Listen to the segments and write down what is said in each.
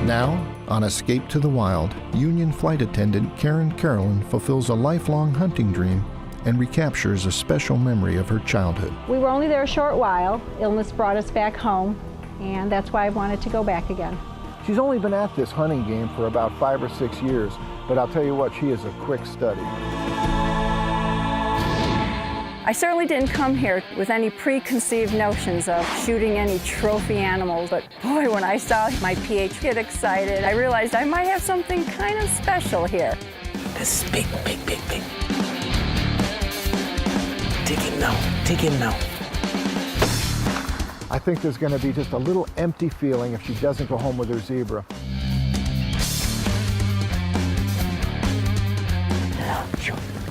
Now, on Escape to the Wild, Union flight attendant Karen Carolyn fulfills a lifelong hunting dream and recaptures a special memory of her childhood. We were only there a short while. Illness brought us back home, and that's why I wanted to go back again. She's only been at this hunting game for about 5 or 6 years, but I'll tell you what, she is a quick study. I certainly didn't come here with any preconceived notions of shooting any trophy animals, but boy, when I saw my PH get excited, I realized I might have something kind of special here. This is big, big, big, big. Take him now, take him now. I think there's going to be just a little empty feeling if she doesn't go home with her zebra.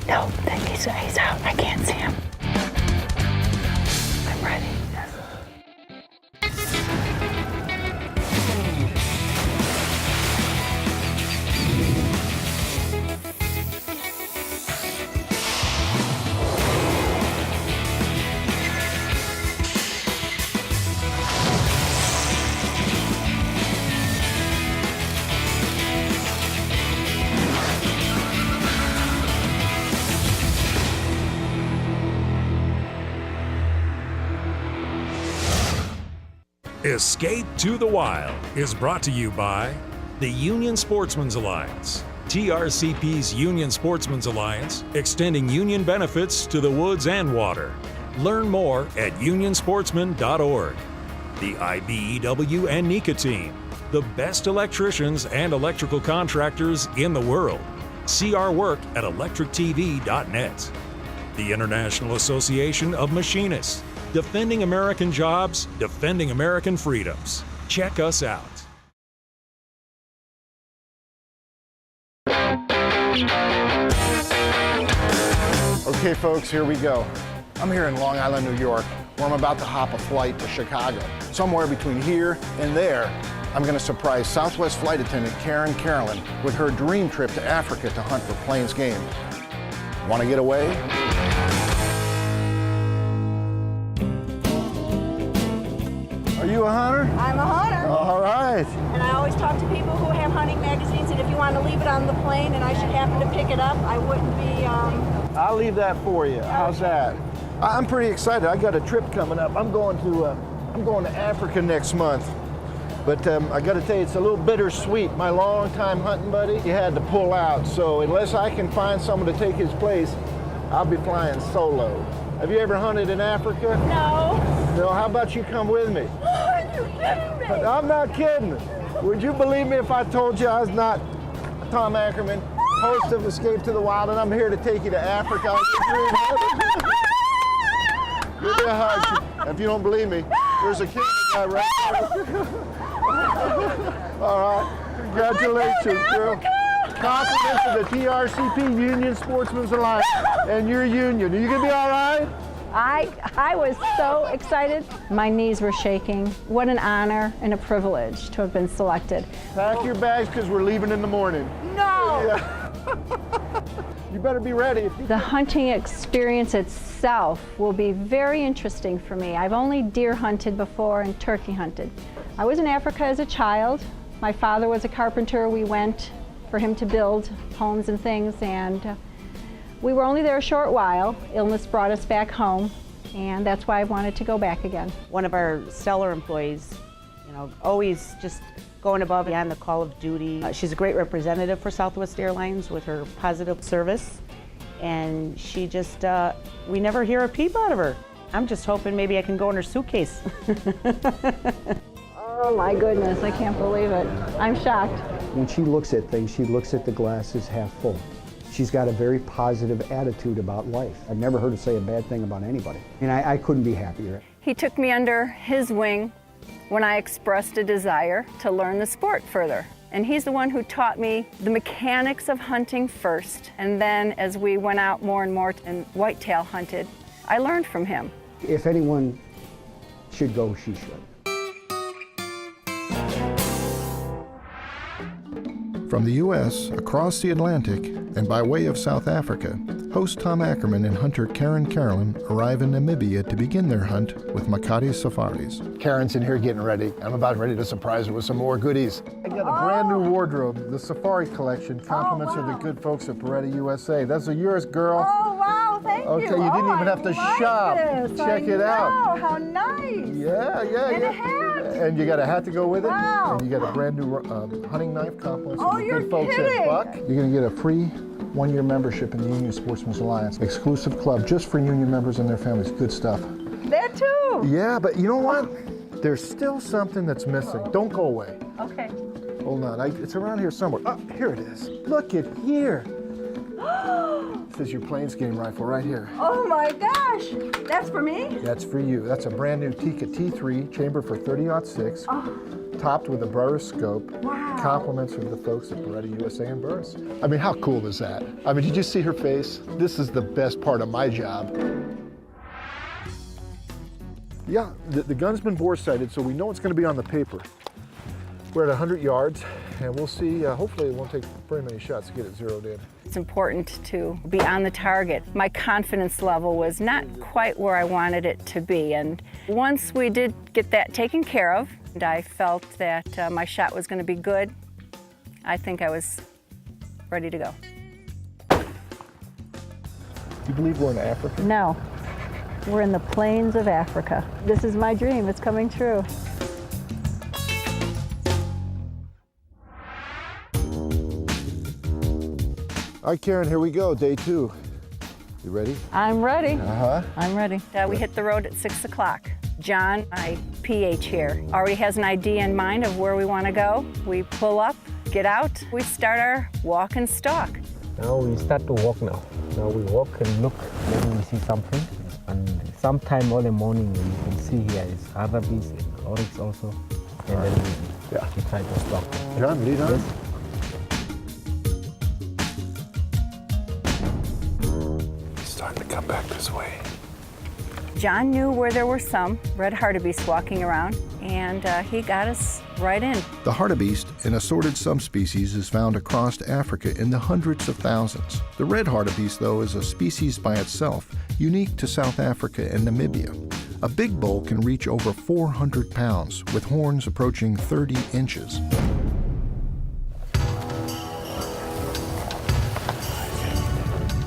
No, he's out. I can't see him. I'm ready. Escape to the Wild is brought to you by the Union Sportsmen's Alliance. TRCP's Union Sportsmen's Alliance, extending union benefits to the woods and water. Learn more at unionsportsman.org. The IBEW and NECA team, the best electricians and electrical contractors in the world. See our work at electrictv.net. The International Association of Machinists, defending American jobs, defending American freedoms. Check us out. Okay, folks, here we go. I'm here in Long Island, New York, where I'm about to hop a flight to Chicago. Somewhere between here and there, I'm going to surprise Southwest flight attendant Karen Carolyn with her dream trip to Africa to hunt for Plainsgame. Want to get away? Are you a hunter? I'm a hunter. All right. And I always talk to people who have hunting magazines, and if you want to leave it on the plane and I should happen to pick it up, I wouldn't be... I'll leave that for you. How's that? I'm pretty excited. I got a trip coming up. I'm going to Africa next month. But I got to tell you, it's a little bittersweet. My longtime hunting buddy, he had to pull out. So unless I can find someone to take his place, I'll be flying solo. Have you ever hunted in Africa? No. No, how about you come with me? You're kidding me. I'm not kidding. Would you believe me if I told you I was not Tom Ackerman, host of Escape to the Wild, and I'm here to take you to Africa? Give me a hug. If you don't believe me, there's a camera guy right there. All right, congratulations, girl. Compliments of the TRCP Union Sportsmen's Alliance and your union. Are you gonna be all right? I was so excited. My knees were shaking. What an honor and a privilege to have been selected. Pack your bags because we're leaving in the morning. No! Yeah. You better be ready. The hunting experience itself will be very interesting for me. I've only deer hunted before and turkey hunted. I was in Africa as a child. My father was a carpenter. We went for him to build homes and things, and we were only there a short while. Illness brought us back home, and that's why I wanted to go back again. One of our stellar employees, always just going above and beyond the call of duty. She's a great representative for Southwest Airlines with her positive service, and she just, we never hear a peep out of her. I'm just hoping maybe I can go in her suitcase. Oh my goodness, I can't believe it. I'm shocked. When she looks at things, she looks at the glasses half full. She's got a very positive attitude about life. I've never heard her say a bad thing about anybody. And I couldn't be happier. He took me under his wing when I expressed a desire to learn the sport further. And he's the one who taught me the mechanics of hunting first. And then as we went out more and more and whitetail hunted, I learned from him. If anyone should go, she should. From the U.S., across the Atlantic, and by way of South Africa, Host Tom Ackerman and hunter Karen Carolyn arrive in Namibia to begin their hunt with Makati Safaris. Karen's in here getting ready. I'm about ready to surprise her with some more goodies. I got a brand new wardrobe, the Safari Collection. Compliments of the good folks at Beretta USA. Those are yours, girl. Oh, wow, thank Okay, you. you didn't even have to shop. This. Check it out. Oh, how nice. Yeah. And a hat. And you got a hat to go with it. Wow. And you got a brand new hunting knife. Compliments of the you're good folks kidding. at Buck. You're going to get a free one-year membership in the Union Sportsman's Alliance. Exclusive club just for union members and their families. Good stuff. That too. Yeah, but you know what? There's still something that's missing. Don't go away. Okay. Hold on, it's around here somewhere. Oh, here it is. Look at here. This is your Plainsgame rifle right here. Oh my gosh, that's for me? That's for you. That's a brand new Tika T3, chamber for 30-06, topped with a Burris scope. Wow. Compliments from the folks at Beretta USA and Burris. I mean, how cool is that? I mean, did you see her face? This is the best part of my job. Yeah, the gun's been bore sighted, so we know it's going to be on the paper. We're at 100 yards, and we'll see. Hopefully it won't take very many shots to get it zeroed in. It's important to be on the target. My confidence level was not quite where I wanted it to be, and once we did get that taken care of, and I felt that my shot was going to be good, I think I was ready to go. You believe we're in Africa? No, we're in the plains of Africa. This is my dream, it's coming true. All right, Karen, here we go, day 2. You ready? I'm ready. Uh-huh. I'm ready. We hit the road at 6 o'clock. John, my PH here, already has an idea in mind of where we want to go. We pull up, get out, we start our walk and stalk. Now we start to walk now. Now we walk and look, maybe we see something. And sometime early morning, you can see here is hartebeest and oryx also. And then we try to stalk. John, lead on. It's starting to come back this way. John knew where there were some red hartebeest walking around, and he got us right in. The hartebeest, an assorted subspecies, is found across Africa in the hundreds of thousands. The red hartebeest, though, is a species by itself, unique to South Africa and Namibia. A big bull can reach over 400 pounds, with horns approaching 30 inches.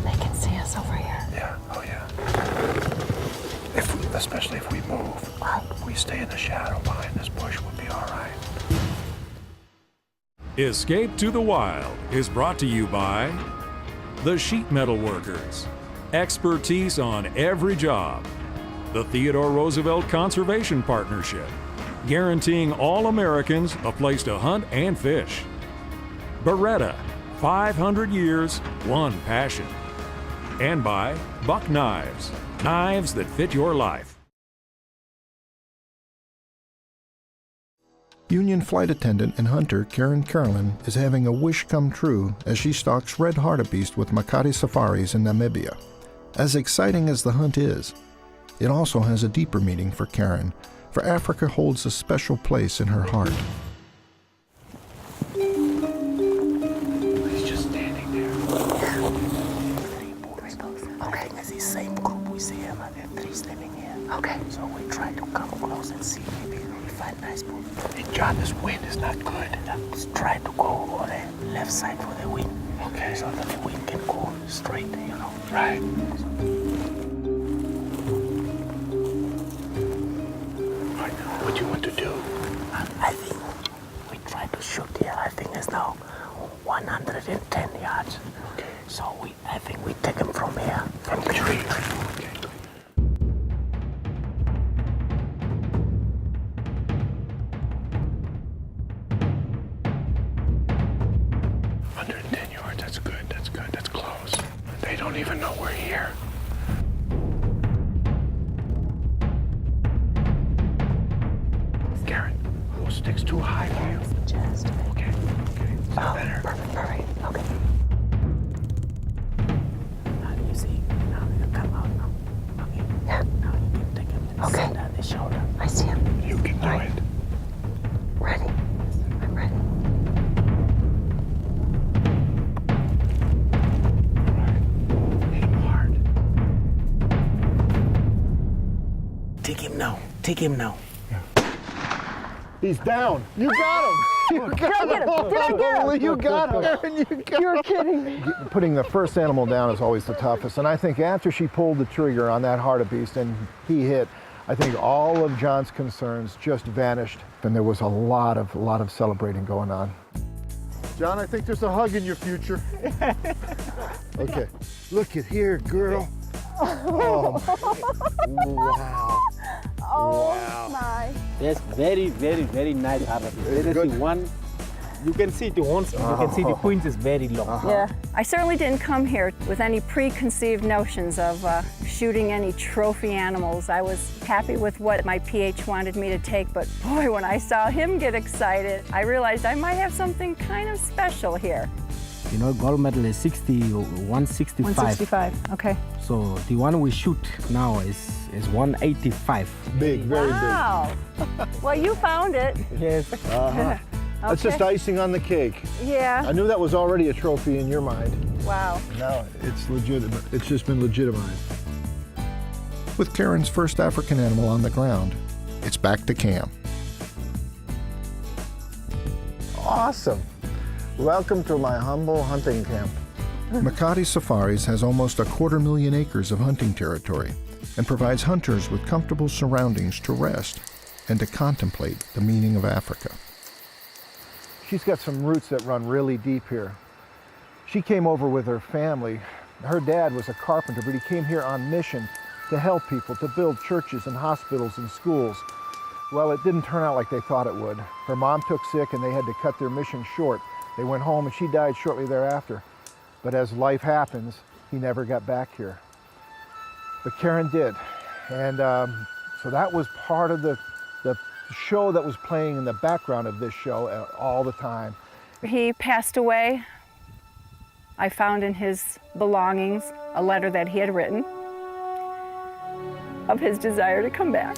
They can see us over here. Yeah, oh yeah. Especially if we move, we stay in the shadow behind this bush, we'll be all right. Escape to the Wild is brought to you by the Sheet Metal Workers. Expertise on every job. The Theodore Roosevelt Conservation Partnership, guaranteeing all Americans a place to hunt and fish. Beretta, 500 years, one passion. And by Buck Knives, knives that fit your life. Union flight attendant and hunter Karen Carolyn is having a wish come true as she stalks red hartebeest with Makati Safaris in Namibia. As exciting as the hunt is, it also has a deeper meaning for Karen, for Africa holds a special place in her heart. He's just standing there. Okay, it's the same group we see him, and there are 3 standing here. Okay. So we try to come close and see maybe we find nice boat. And John, this wind is not good. Let's try to go on the left side for the wind. Okay. So that the wind can go straight, you know. Right. What do you want to do? I think we try to shoot here. I think it's now 110 yards. Okay. So I think we take him from here. From the tree. Okay. That's good, that's close. They don't even know we're here. Karen, those sticks too high for you. Just. Okay. Is that better? Perfect. Okay. Now you see, now you come out now. Okay. Yeah. Now you can take him to the center of the shoulder. I see him. You can do it. Ready? I'm ready. Hit him take him now. He's down. You got him. You got Did I get him? Did I get him? You got him. Karen, you got You're kidding me. Putting the first animal down is always the toughest. And I think after she pulled the trigger on that hartebeest and he hit, I think all of John's concerns just vanished. And there was a lot of celebrating going on. John, I think there's a hug in your future. Okay. Look at here, girl. Oh, wow. Oh Wow. my. Yes, very, very, very nice hartebeest. This is good. the one. You can see the horns. You can see the points is very long. Yeah. I certainly didn't come here with any preconceived notions of shooting any trophy animals. I was happy with what my PH wanted me to take, but boy, when I saw him get excited, I realized I might have something kind of special here. You know, gold medal is 165. 165, okay. So the one we shoot now is 185. Big, very Wow. Well, you found it. Yes. big. Uh-huh. That's just icing on the cake. Yeah. I knew that was already a trophy in your mind. Wow. Now it's legitimate. It's just been legitimized. With Karen's first African animal on the ground, it's back to camp. Awesome. Welcome to my humble hunting camp. Makati Safaris has almost 250,000 acres of hunting territory and provides hunters with comfortable surroundings to rest and to contemplate the meaning of Africa. She's got some roots that run really deep here. She came over with her family. Her dad was a carpenter, but he came here on mission to help people, to build churches and hospitals and schools. Well, it didn't turn out like they thought it would. Her mom took sick and they had to cut their mission short. They went home and she died shortly thereafter. But as life happens, he never got back here. But Karen did. And so that was part of the show that was playing in the background of this show all the time. He passed away. I found in his belongings a letter that he had written of his desire to come back.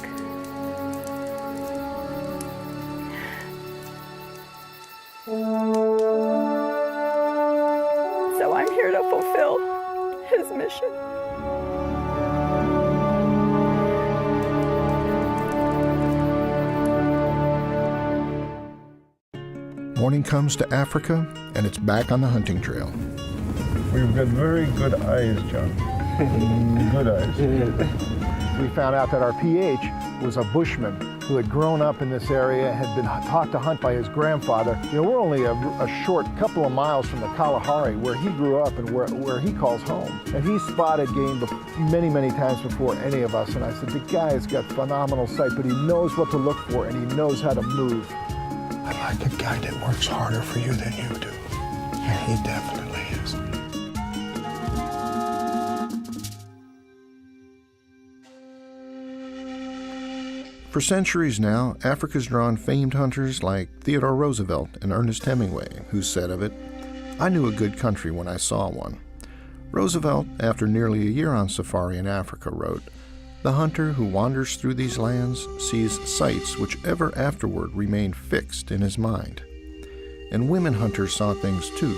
So I'm here to fulfill his mission. Morning comes to Africa, and it's back on the hunting trail. We've got very good eyes, John. Good eyes. We found out that our PH was a bushman who had grown up in this area, had been taught to hunt by his grandfather. You know, we're only a short couple of miles from the Kalahari where he grew up and where he calls home. And he spotted game many, many times before any of us. And I said, the guy's got phenomenal sight, but he knows what to look for and he knows how to move. I like a guy that works harder for you than you do. And he definitely is. For centuries now, Africa's drawn famed hunters like Theodore Roosevelt and Ernest Hemingway, who said of it, "I knew a good country when I saw one." Roosevelt, after nearly a year on safari in Africa, wrote, "The hunter who wanders through these lands sees sights which ever afterward remain fixed in his mind." And women hunters saw things too.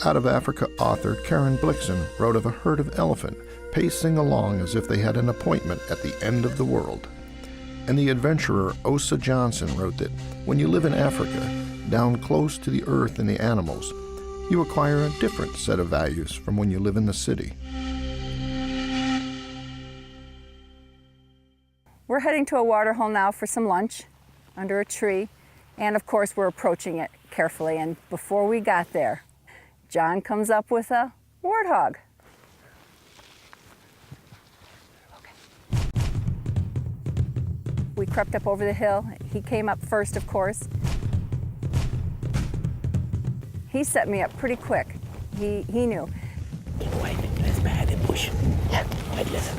Out of Africa author Karen Blixen wrote of a herd of elephant pacing along as if they had an appointment at the end of the world. And the adventurer Osa Johnson wrote that when you live in Africa, down close to the earth and the animals, you acquire a different set of values from when you live in the city. We're heading to a waterhole now for some lunch under a tree. And of course, we're approaching it carefully. And before we got there, John comes up with a warthog. We crept up over the hill. He came up first, of course. He set me up pretty quick. He knew. Wait, let's behind the bush. Yeah, wait, listen.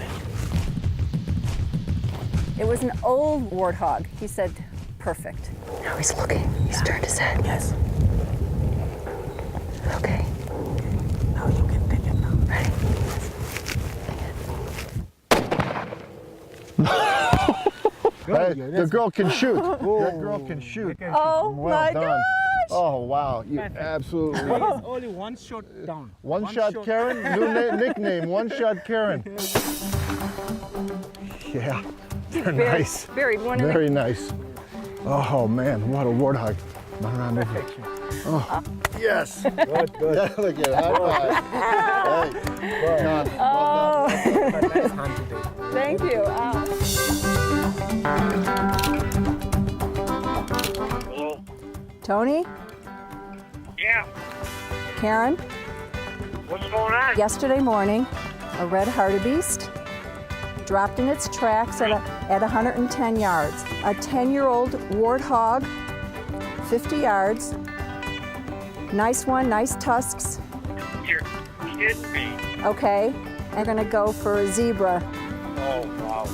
It was an old warthog. He said, perfect. Now he's looking. He's turned his head. Yes. Okay. Now you can take it now. Ready? Hey, the girl can shoot. That girl can shoot. Oh Well my done. gosh! Oh, wow. You absolutely. It's only one shot down. One shot Karen? New nickname, One Shot Karen. Yeah, They're nice. Very Very nice. Oh man, what a warthog. Run around there. Oh, yes. Good, good. Yeah, look at it. High five. Hey, John, well done. Nice hunt today. Thank you. Hello? Tony? Yeah. Karen? What's going on? Yesterday morning, a red hartebeest dropped in its tracks at 110 yards. A 10-year-old warthog, 50 yards. Nice one, nice tusks. You're kidding me. Okay, I'm gonna go for a zebra. Oh, wow.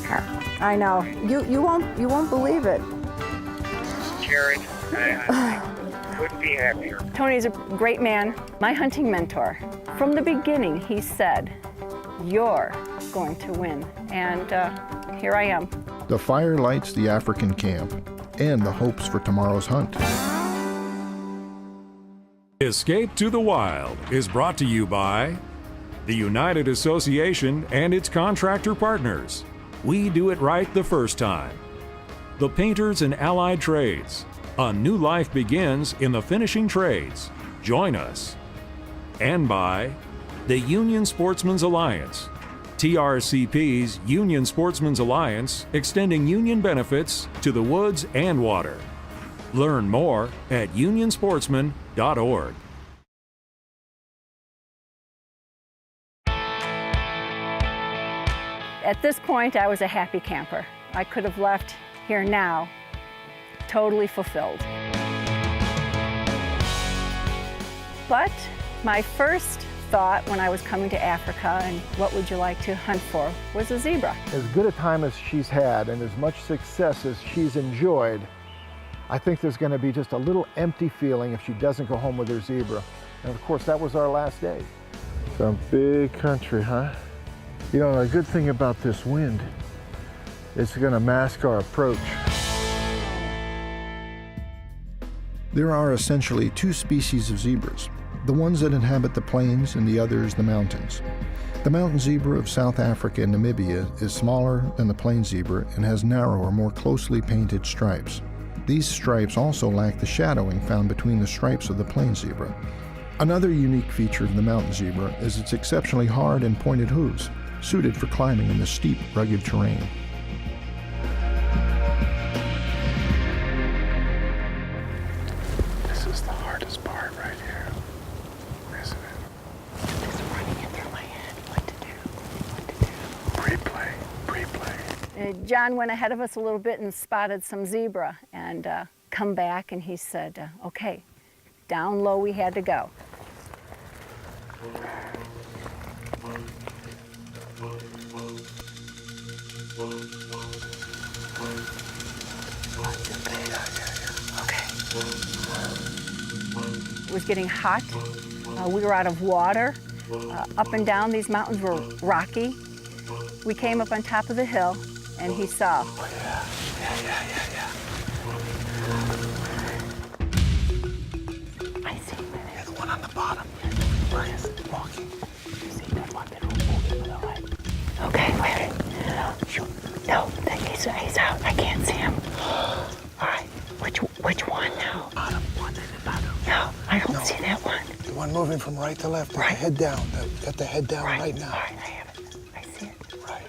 I know. You won't believe it. Karen, I couldn't be happier. Tony's a great man, my hunting mentor. From the beginning, he said, "You're going to win," and here I am. The fire lights the African camp and the hopes for tomorrow's hunt. Escape to the Wild is brought to you by the United Association and its contractor partners. We do it right the first time. The Painters and Allied Trades. A new life begins in the finishing trades. Join us. And by the Union Sportsmen's Alliance. TRCP's Union Sportsmen's Alliance, extending union benefits to the woods and water. Learn more at unionsportsman.org. At this point, I was a happy camper. I could have left here now totally fulfilled. But my first thought when I was coming to Africa and what would you like to hunt for was a zebra. As good a time as she's had and as much success as she's enjoyed, I think there's going to be just a little empty feeling if she doesn't go home with her zebra. And of course, that was our last day. Some big country, huh? You know, a good thing about this wind, it's going to mask our approach. There are essentially two species of zebras, the ones that inhabit the plains and the others the mountains. The mountain zebra of South Africa and Namibia is smaller than the plain zebra and has narrower, more closely painted stripes. These stripes also lack the shadowing found between the stripes of the plain zebra. Another unique feature of the mountain zebra is its exceptionally hard and pointed hooves, suited for climbing in the steep, rugged terrain. This is the hardest part right here, isn't it? It's running it through my head. What to do? Pre-play. John went ahead of us a little bit and spotted some zebra and come back and he said, okay, down low we had to go. It was getting hot. We were out of water. Up and down, these mountains were rocky. We came up on top of the hill, and he saw. Oh, yeah. I see. Yeah, the one on the bottom. Brian's walking. You see that one that was moving to the right? Okay, wait. No, he's out. I can't see him. All right, which one now? Bottom one in the bottom. No, I don't see that one. The one moving from right to left, right. Head down. Got the head down right now. All right, I have it. I see it. Right.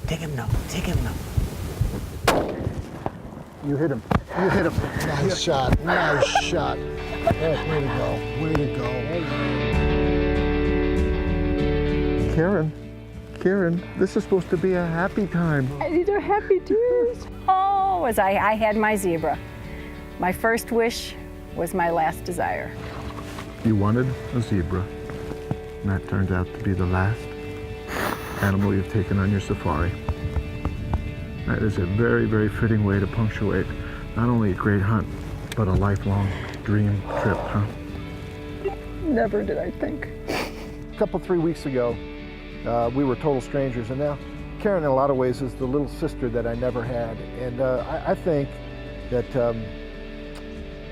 Take him now. You hit him. Nice shot. Nice shot. Way to go. Karen, this is supposed to be a happy time. These are happy tears. Oh, as I had my zebra. My first wish was my last desire. You wanted a zebra, and that turns out to be the last animal you've taken on your safari. That is a very, very fitting way to punctuate not only a great hunt, but a lifelong dream trip, huh? Never did I think. A 3 weeks ago, we were total strangers, and now Karen in a lot of ways is the little sister that I never had. And I think that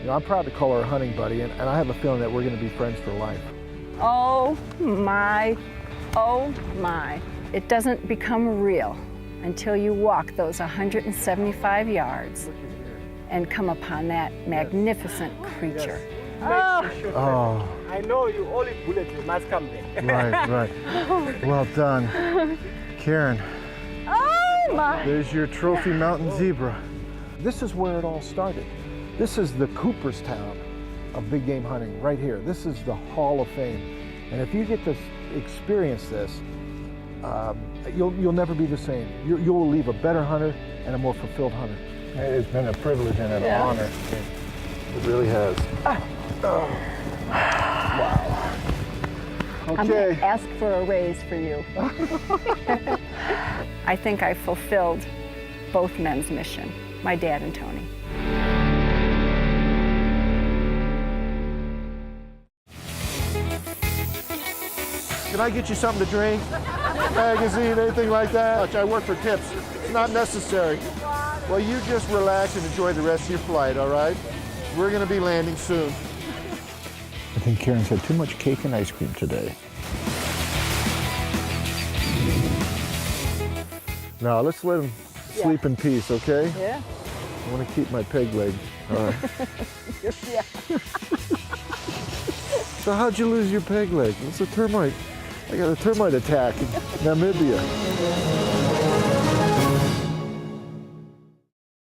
You know, I'm proud to call her a hunting buddy, and I have a feeling that we're going to be friends for life. Oh my, oh my. It doesn't become real until you walk those 175 yards and come upon that magnificent creature. Oh. I know you only bullet, you must come there. Right, right. Well done. Karen, Oh my! there's your trophy mountain zebra. This is where it all started. This is the Cooperstown of big game hunting, right here. This is the Hall of Fame. And if you get to experience this, you'll never be the same. You will leave a better hunter and a more fulfilled hunter. It's been a privilege and an honor. It really has. Oh. Wow. Okay. I'm going to ask for a raise for you. I think I fulfilled both men's mission, my dad and Tony. Can I get you something to drink? Magazine, anything like that? I work for tips. It's not necessary. Well, you just relax and enjoy the rest of your flight, all right? We're going to be landing soon. I think Karen's had too much cake and ice cream today. Now, let's let him sleep in peace, okay? Yeah. I want to keep my peg leg. All right. Yeah. So how'd you lose your peg leg? It's a termite. I got a termite attack in Namibia.